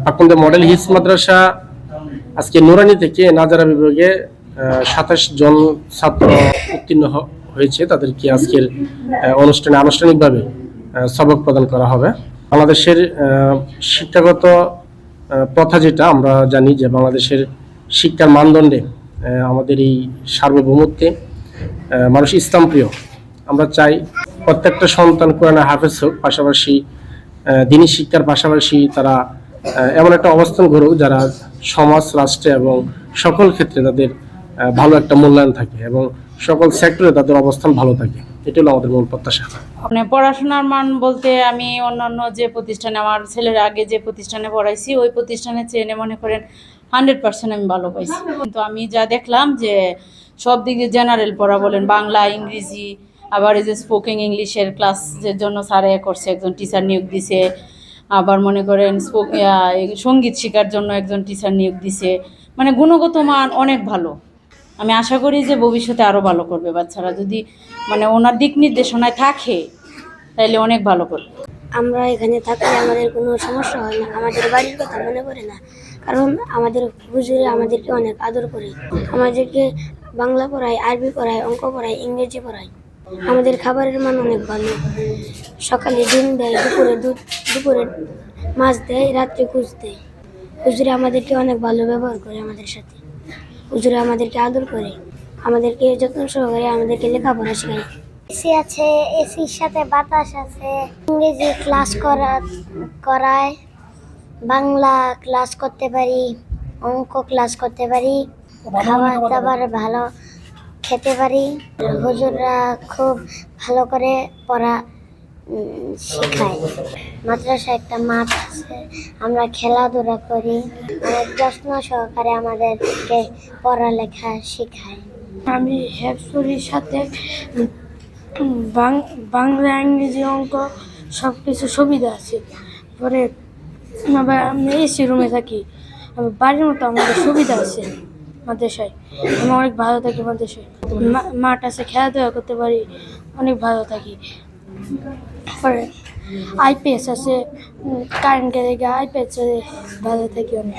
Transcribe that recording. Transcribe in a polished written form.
পাকুন্দা model hills মাদ্রাসা আজকে নুরানি থেকে নাজারা বিভাগে ২৭ জন ছাত্র উত্তীর্ণ হয়েছে। তাদেরকে আজকের অনুষ্ঠানে আনুষ্ঠানিকভাবে সবক প্রদান করা হবে। বাংলাদেশের শিক্ষাগত প্রথা যেটা আমরা জানি যে বাংলাদেশের শিক্ষার মানদণ্ডে আমাদের এই সার্বভৌমত্বে মানুষ ইসলাম প্রিয়। আমরা চাই প্রত্যেকটা সন্তান কোরআনে হাফেজ হোক, পাশাপাশি দিনী শিক্ষার পাশাপাশি তারা এমন একটা অবস্থান গড়ুক যারা সমাজ, রাষ্ট্রে এবং সকল ক্ষেত্রে তাদের ভালো একটা মূল্যায়ন থাকে এবং সকল সেক্টরে তাদের অবস্থান ভালো থাকে। এটা হলো আমাদের মূল প্রত্যাশা। মানে পড়াশোনার মান বলতে আমি অন্যান্য যে প্রতিষ্ঠানে আমার ছেলের আগে যে প্রতিষ্ঠানে পড়াইছি ওই প্রতিষ্ঠানের চেয়ে মনে করেন 100% আমি ভালো পাইছি। কিন্তু আমি যা দেখলাম যে সব দিক দিয়ে জেনারেল পড়া বলেন, বাংলা, ইংরেজি, আবার এই যে স্পোকিং ইংলিশের ক্লাসের জন্য স্যারে করছে, একজন টিচার নিয়োগ দিছে। আবার মনে করেন সঙ্গীত শেখার জন্য একজন টিচার নিয়োগ দিছে। মানে গুণগত মান অনেক ভালো। আমি আশা করি যে ভবিষ্যতে আরও ভালো করবে বাচ্চারা, যদি মানে ওনার দিক নির্দেশনায় থাকে তাইলে অনেক ভালো করবে। আমরা এখানে থাকলে আমাদের কোনো সমস্যা হয় না, আমাদের বাড়ির কথা মনে পড়ে না, কারণ আমাদের হুজুরে আমাদেরকে অনেক আদর করে। আমাদেরকে বাংলা পড়ায়, আরবি পড়ায়, অঙ্ক পড়ায়, ইংরেজি পড়ায়। আমাদের খাবারের মান অনেক ভালো। সকালে ডিম দেয়, দুপুরে মাছ দেয়, রাত্রে কুচ দেয়। হুজুরে আমাদেরকে অনেক ভালো ব্যবহার করে আমাদের সাথে। হুজুরে আমাদেরকে আদর করে, আমাদেরকে যত্ন সহকারে আমাদেরকে লেখাপড়া শেখায়। এসি আছে, এসির সাথে বাতাস আছে। ইংরেজি ক্লাস করায়, বাংলা ক্লাস করতে পারি, অঙ্ক ক্লাস করতে পারি, খাবার দাবার ভালো খেতে পারি। হুজুররা খুব ভালো করে পড়া শেখায়। মাদ্রাসায় একটা মাঠ আছে, আমরা খেলাধুলা করি, অনেক যত্ন সহকারে আমাদেরকে পড়ালেখা শেখায়। আমি হেফজুরির সাথে বাংলা, ইংরেজি, অঙ্ক সব কিছু সুবিধা আছে। পরে আবার আমি এসি রুমে থাকি, বাড়ির মতো আমাদের সুবিধা আছে মাদ্রাসায়। আমি অনেক ভালো থাকি মাদ্রাসায়, মাঠ আছে, খেলাধুলা করতে পারি, অনেক ভালো থাকি। পরে আইপিএস আছে, কারেন্ট গেলে আইপিএস ভালো থাকি অনেক।